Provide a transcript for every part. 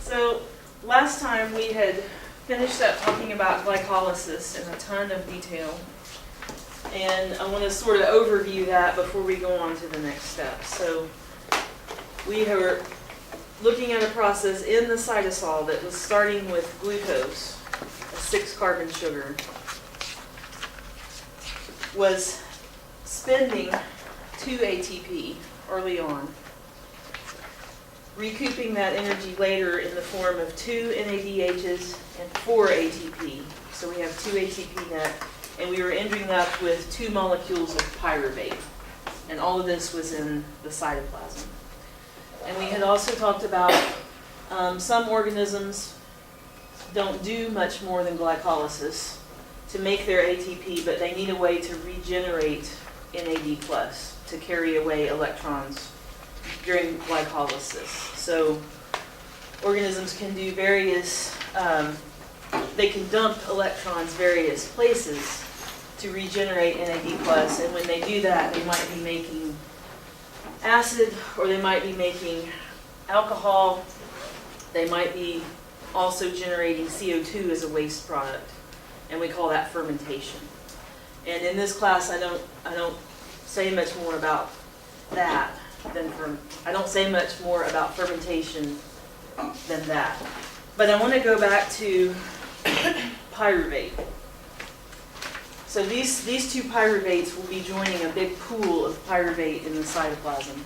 So last time we had finished up talking about glycolysis in a ton of detail. And I want to sort of overview that before we go on to the next step. So we were looking at a process in the cytosol that was starting with glucose, a 6-carbon sugar, was spending 2 ATP early on, recouping that energy later in the form of 2 NADHs and 4 ATP. So we have 2 ATP net, and we were ending up with 2 molecules of pyruvate. And all of this was in the cytoplasm. And we had also talked about some organisms don't do much more than glycolysis to make their ATP, but they need a way to regenerate NAD+, to carry away electrons during glycolysis. So organisms can do various, they can dump electrons various places to regenerate NAD+, and when they do that, they might be making acid, or they might be making alcohol. They might be also generating CO2 as a waste product, and we call that fermentation. And in this class, I don't say much more about that than I don't say much more about fermentation than that. But I want to go back to pyruvate. So these 2 pyruvates will be joining a big pool of pyruvate in the cytoplasm.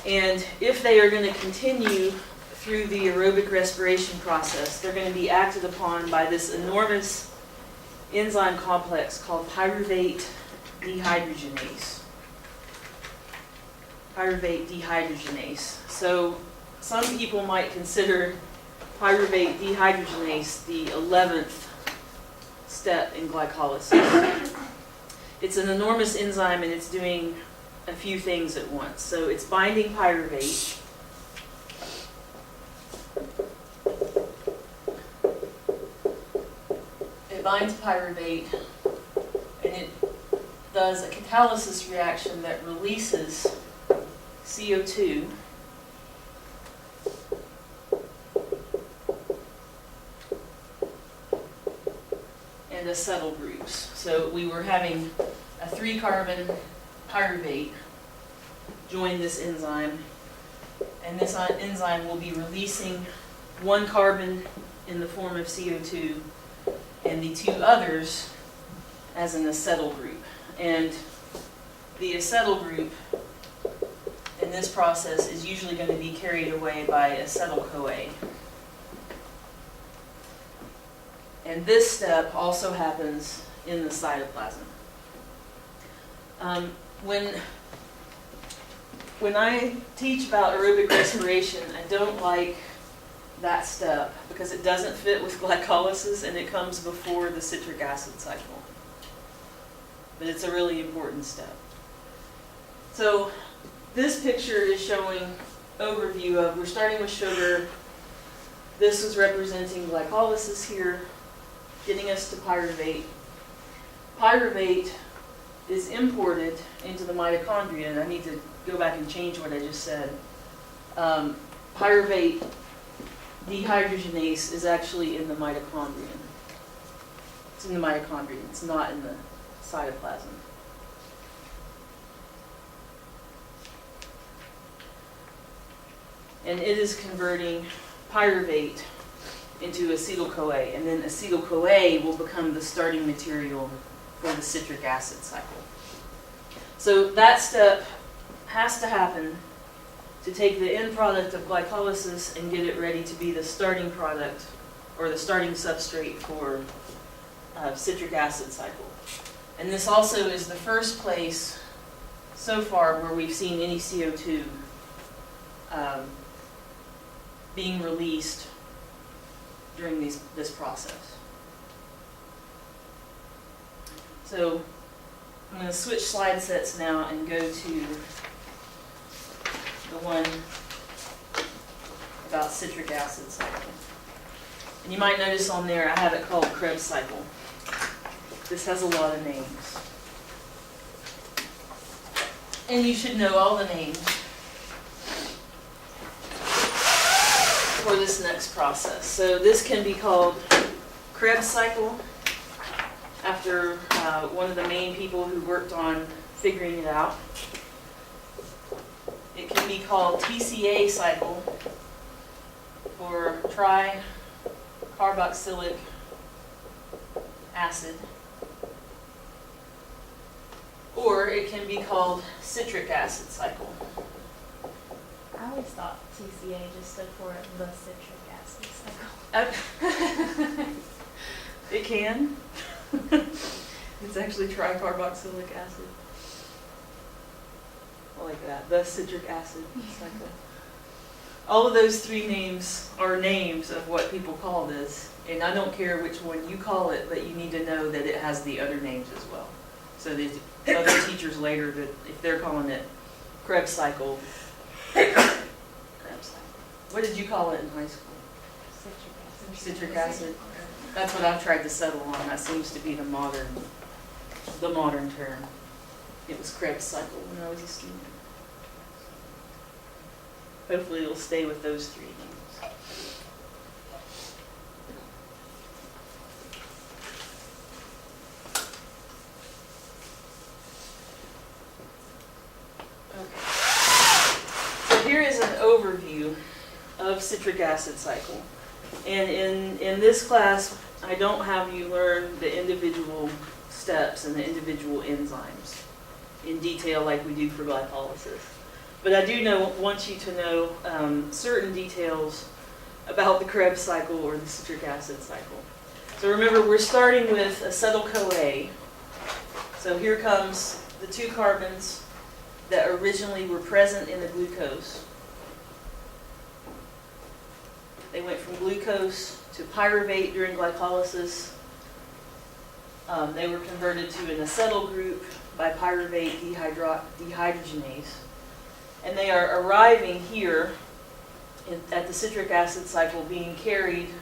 And if they are going to continue through the aerobic respiration process, they're going to be acted upon by this enormous enzyme complex called pyruvate dehydrogenase. Pyruvate dehydrogenase. So some people might consider pyruvate dehydrogenase the 11th step in glycolysis. It's an enormous enzyme, and it's doing a few things at once. So it's binding pyruvate. It binds pyruvate, and it does a catalysis reaction that releases CO2 and acetyl groups. So we were having a 3-carbon pyruvate join this enzyme, and this enzyme will be releasing 1 carbon in the form of CO2 and the 2 others as an acetyl group. And the acetyl group in this process is usually going to be carried away by acetyl-CoA. And this step also happens in the cytoplasm. When I teach about aerobic respiration, I don't like that step because it doesn't fit with glycolysis, and it comes before the citric acid cycle. But it's a really important step. So this picture is showing overview of, we're starting with sugar. This is representing glycolysis here, getting us to pyruvate. Pyruvate is imported into the mitochondria, and I need to go back and change what I just said. Pyruvate dehydrogenase is actually in the mitochondrion. It's in the mitochondrion, it's not in the cytoplasm. And it is converting pyruvate into acetyl-CoA, and then acetyl-CoA will become the starting material for the citric acid cycle. So that step has to happen to take the end product of glycolysis and get it ready to be the starting product, or the starting substrate for citric acid cycle. And this also is the first place so far where we've seen any CO2 being released during this process. So I'm going to switch slide sets now and go to the one about citric acid cycle. And you might notice on there I have it called Krebs cycle. This has a lot of names. And you should know all the names. for this next process. So this can be called Krebs cycle, after one of the main people who worked on figuring it out. It can be called TCA cycle, or tricarboxylic acid. Or it can be called citric acid cycle. I always thought TCA just stood for the citric acid cycle. It can. It's actually tricarboxylic acid. I like that. The citric acid cycle. All of those three names are names of what people call this. And I don't care which one you call it, but you need to know that it has the other names as well. So there's other teachers later that if they're calling it Krebs cycle. Krebs cycle. What did you call it in high school? Citric acid. That's what I've tried to settle on. That seems to be the modern term. It was Krebs cycle when I was a student. Hopefully it'll stay with those three names. Okay. So here is an overview of citric acid cycle. And in this class, I don't have you learn the individual steps and the individual enzymes in detail like we do for glycolysis. But I do want you to know certain details about the Krebs cycle or the citric acid cycle. So remember, we're starting with acetyl-CoA. So here comes the two carbons that originally were present in the glucose. They went from glucose to pyruvate during glycolysis. They were converted to an acetyl group by pyruvate dehydrogenase. And they are arriving here at the citric acid cycle being carried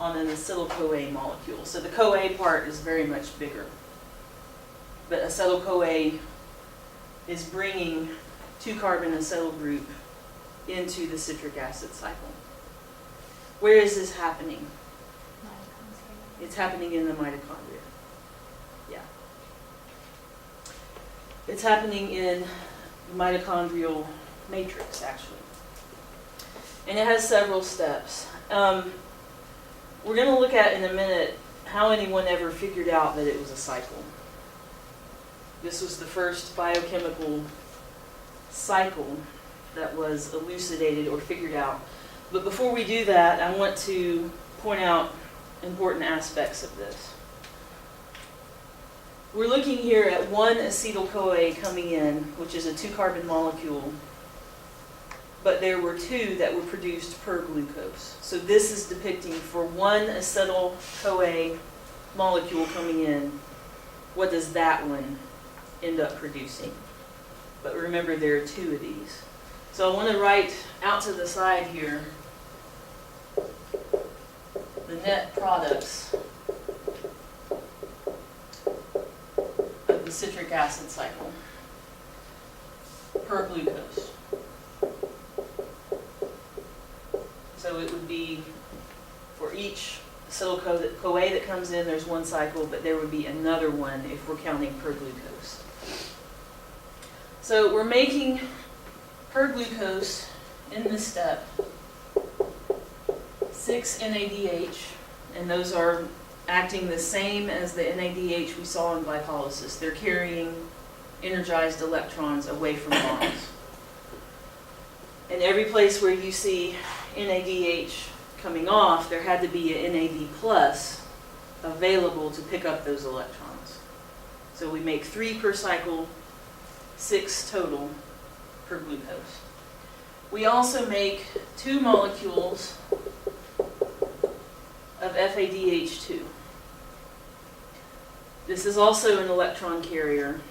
on an acetyl-CoA molecule. So the CoA part is very much bigger. But acetyl-CoA is bringing two-carbon acetyl group into the citric acid cycle. Where is this happening? It's happening in the mitochondria. Yeah. It's happening in the mitochondrial matrix, actually. And it has several steps. We're going to look at in a minute how anyone ever figured out that it was a cycle. This was the first biochemical cycle that was elucidated or figured out. But before we do that, I want to point out important aspects of this. We're looking here at one acetyl-CoA coming in, which is a two-carbon molecule, but there were two that were produced per glucose. So this is depicting for one acetyl-CoA molecule coming in, what does that one end up producing? But remember, there are two of these. So I want to write out to the side here the net products of the citric acid cycle per glucose. So it would be for each acetyl-CoA that comes in, there's one cycle, but there would be another one if we're counting per glucose. So we're making per glucose in this step 6 NADH, and those are acting the same as the NADH we saw in glycolysis. They're carrying energized electrons away from bonds. And every place where you see NADH coming off, there had to be an NAD plus available to pick up those electrons. So we make 3 per cycle, 6 total per glucose. We also make 2 molecules of FADH2. This is also an electron carrier.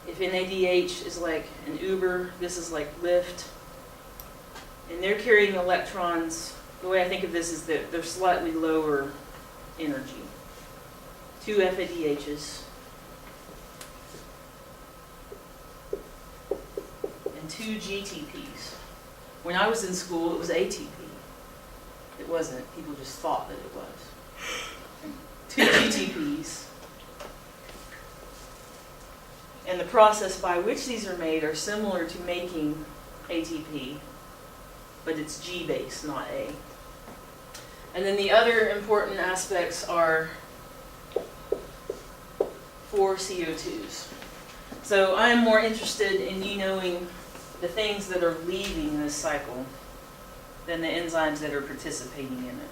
If NADH is like an Uber, this is like Lyft. And they're carrying electrons, the way I think of this is that they're slightly lower energy. 2 FADHs and 2 GTPs. When I was in school, it was ATP. it wasn't. People just thought that it was. 2 GTPs. And the process by which these are made are similar to making ATP, but it's G-based, not A. And then the other important aspects are 4 CO2s. So I am more interested in you knowing the things that are leaving this cycle than the enzymes that are participating in it.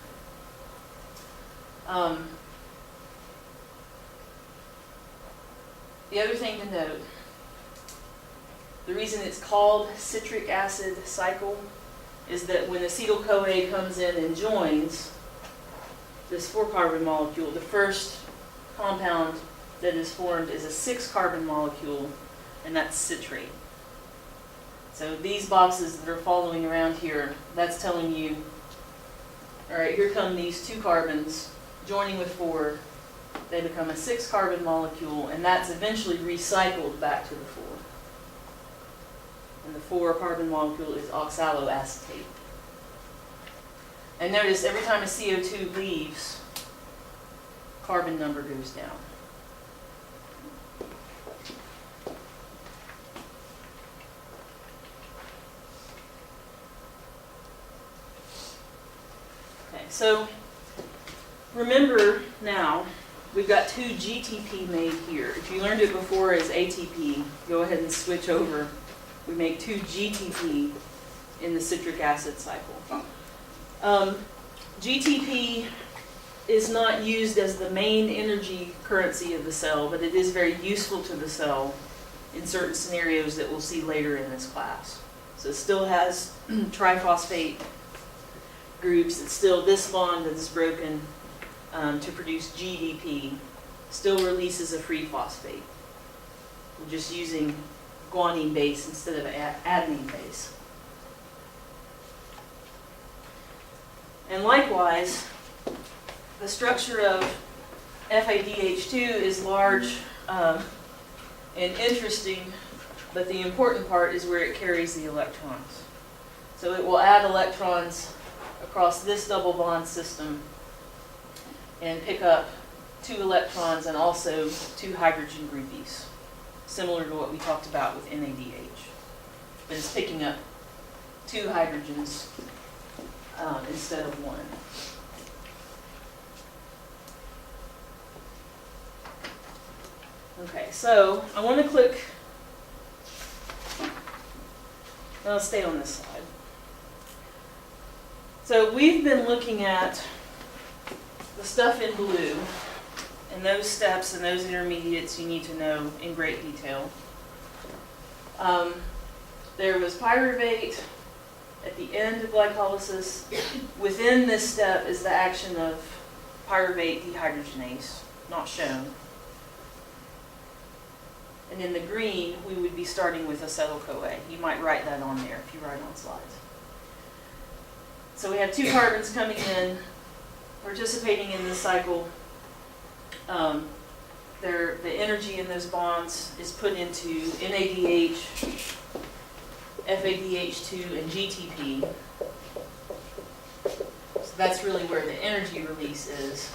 The other thing to note, the reason it's called citric acid cycle is that when acetyl-CoA comes in and joins this 4-carbon molecule, the first compound that is formed is a 6-carbon molecule, and that's citrate. So these boxes that are following around here, that's telling you, all right, here come these 2 carbons joining with 4. They become a 6-carbon molecule, and that's eventually recycled back to the 4. And the 4-carbon molecule is oxaloacetate. And notice every time a CO2 leaves, carbon number goes down. Okay, so remember now, we've got 2 GTP made here. If you learned it before as ATP, go ahead and switch over. We make 2 GTP in the citric acid cycle. GTP is not used as the main energy currency of the cell, but it is very useful to the cell in certain scenarios that we'll see later in this class. So it still has triphosphate groups. It's still this bond that is broken to produce GDP, still releases a free phosphate. We're just using guanine base instead of adenine base. And likewise, the structure of FADH2 is large and interesting, but the important part is where it carries the electrons. So it will add electrons across this double bond system and pick up 2 electrons and also 2 hydrogen groupies, similar to what we talked about with NADH. But it's picking up 2 hydrogens instead of 1. Okay, so I want to click, I'll stay on this slide. So we've been looking at the stuff in blue, and those steps and those intermediates you need to know in great detail. There was pyruvate at the end of glycolysis. Within this step is the action of pyruvate dehydrogenase, not shown. And in the green, we would be starting with acetyl-CoA. You might write that on there if you write on slides. So we have 2 carbons coming in, participating in this cycle. The energy in those bonds is put into NADH, FADH2, and GTP. So that's really where the energy release is.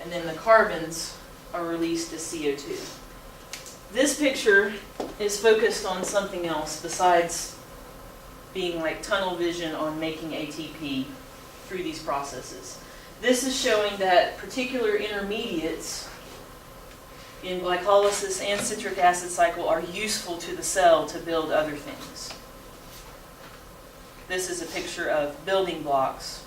And then the carbons are released as CO2. This picture is focused on something else besides being like tunnel vision on making ATP through these processes. This is showing that particular intermediates in glycolysis and citric acid cycle are useful to the cell to build other things. This is a picture of building blocks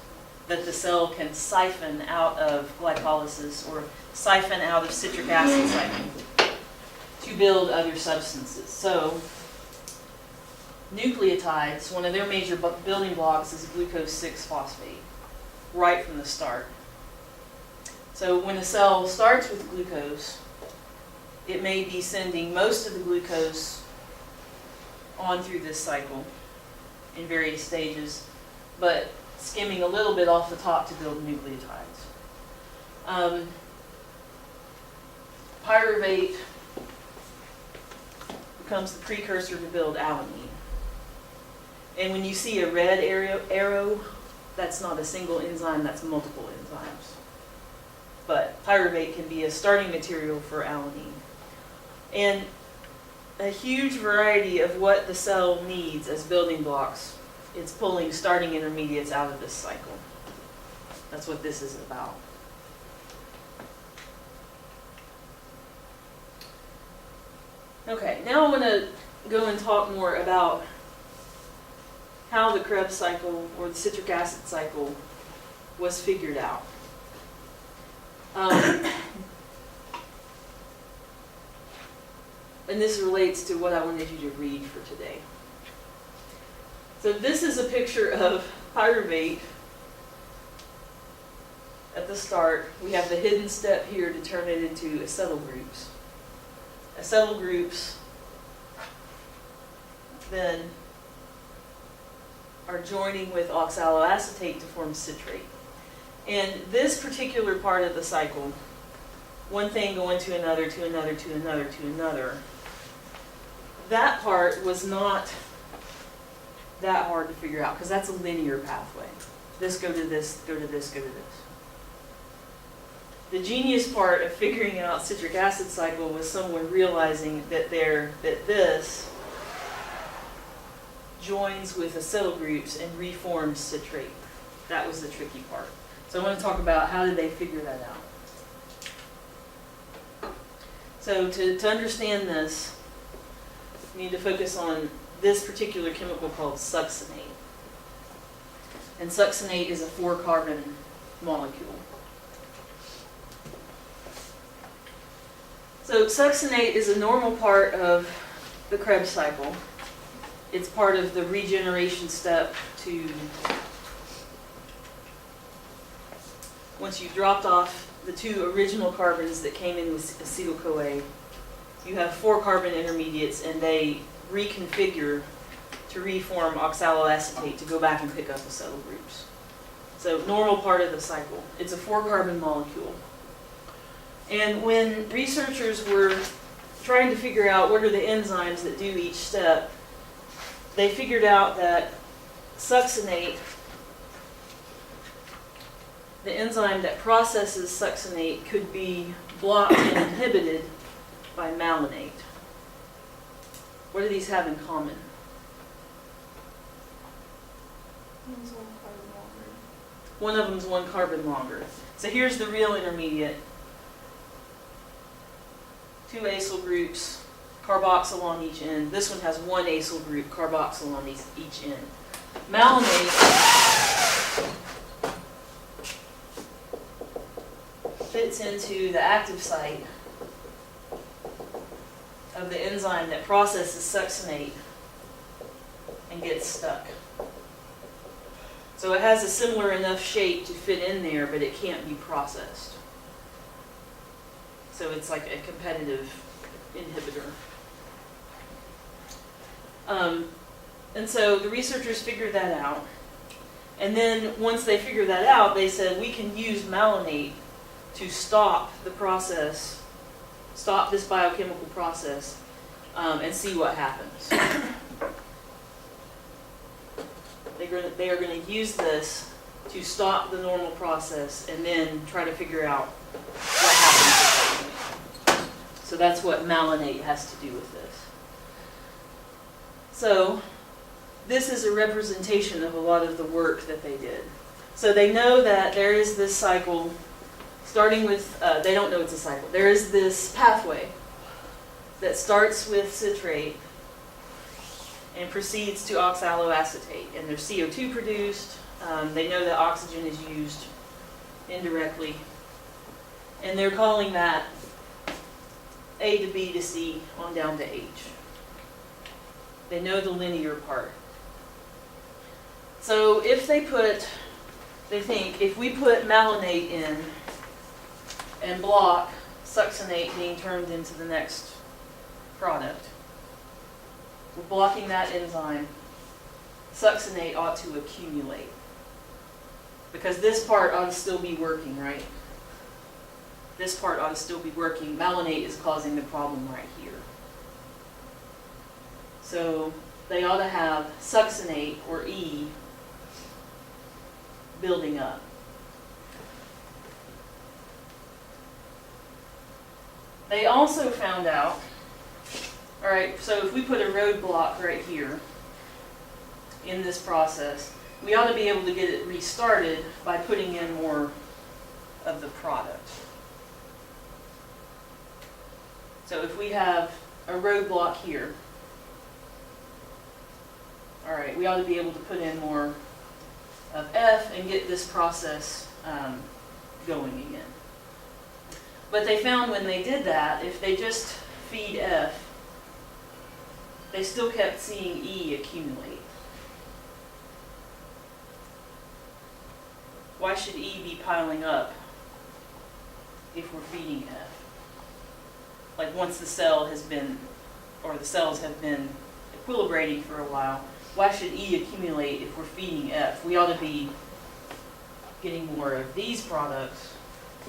that the cell can siphon out of glycolysis or siphon out of citric acid cycle to build other substances. So nucleotides, one of their major building blocks is glucose 6-phosphate, right from the start. So when a cell starts with glucose, it may be sending most of the glucose on through this cycle in various stages, but skimming a little bit off the top to build nucleotides. Pyruvate becomes the precursor to build alanine. And when you see a red arrow, that's not a single enzyme, that's multiple enzymes. But pyruvate can be a starting material for alanine. And a huge variety of what the cell needs as building blocks, it's pulling starting intermediates out of this cycle. That's what this is about. Okay, now I want to go and talk more about how the Krebs cycle, or the citric acid cycle, was figured out. And this relates to what I wanted you to read for today. So this is a picture of pyruvate at the start. We have the hidden step here to turn it into acetyl groups. Acetyl groups then are joining with oxaloacetate to form citrate. And this particular part of the cycle, one thing going to another, to another, to another, to another, that part was not that hard to figure out because that's a linear pathway. This go to this, go to this, go to this. The genius part of figuring out citric acid cycle was someone realizing that this joins with acetyl groups and reforms citrate. That was the tricky part. So I want to talk about how did they figure that out. So to understand this, you need to focus on this particular chemical called succinate. And succinate is a 4-carbon molecule. So succinate is a normal part of the Krebs cycle. It's part of the regeneration step to, once you've dropped off the 2 original carbons that came in with acetyl-CoA, you have 4 carbon intermediates and they reconfigure to reform oxaloacetate to go back and pick up acetyl groups. So normal part of the cycle. It's a 4-carbon molecule. And when researchers were trying to figure out what are the enzymes that do each step, they figured out that succinate, the enzyme that processes succinate, could be blocked and inhibited by malonate. What do these have in common? One's 1 carbon longer. One of them's 1 carbon longer. So here's the real intermediate. 2 acyl groups, carboxyl on each end. This one has 1 acyl group, carboxyl on each end. Malonate fits into the active site of the enzyme that processes succinate and gets stuck. So it has a similar enough shape to fit in there, but it can't be processed. So it's like a competitive inhibitor. And so the researchers figured that out. And then once they figured that out, they said we can use malonate to stop the process, stop this biochemical process, and see what happens. They are going to use this to stop the normal process and then try to figure out what happens. So that's what malonate has to do with this. So this is a representation of a lot of the work that they did. So they know that there is this cycle, starting with, they don't know it's a cycle. There is this pathway that starts with citrate and proceeds to oxaloacetate. And there's CO2 produced. They know that oxygen is used indirectly. And they're calling that A to B to C on down to H. They know the linear part. So if they think if we put malonate in and block succinate being turned into the next product, we're blocking that enzyme, succinate ought to accumulate. Because this part ought to still be working, right? This part ought to still be working. Malonate is causing the problem right here. So they ought to have succinate, or E, building up. They also found out, all right, so if we put a roadblock right here in this process, we ought to be able to get it restarted by putting in more of the product. So if we have a roadblock here, all right, we ought to be able to put in more of F and get this process going again. But they found when they did that, if they just feed F, they still kept seeing E accumulate. Why should E be piling up if we're feeding F? Like once the cell has been, or the cells have been equilibrating for a while, why should E accumulate if we're feeding F? We ought to be getting more of these products,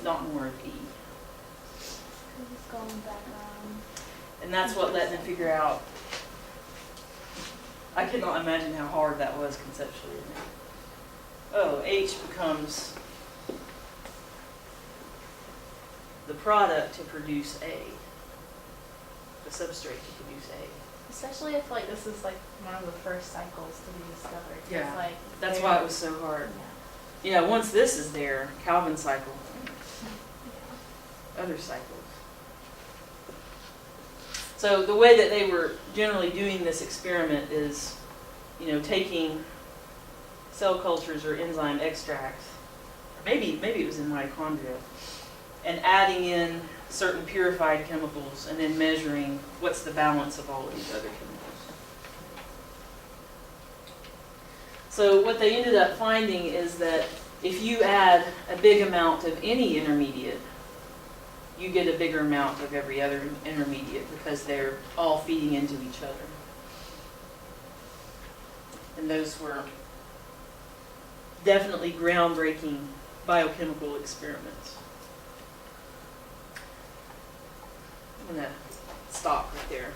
not more of E. It's going back around. And that's what let them figure out. I cannot imagine how hard that was conceptually. Oh, H becomes the product to produce A, the substrate to produce A. Especially if like this is like one of the first cycles to be discovered. Yeah, It's like that's very- why it was so hard. Yeah. Yeah, once this is there, Calvin cycle, other cycles. So the way that they were generally doing this experiment is, taking cell cultures or enzyme extracts, or maybe it was in mitochondria, and adding in certain purified chemicals and then measuring what's the balance of all of these other chemicals. So what they ended up finding is that if you add a big amount of any intermediate, you get a bigger amount of every other intermediate because they're all feeding into each other. And those were definitely groundbreaking biochemical experiments. I'm going to stop right there.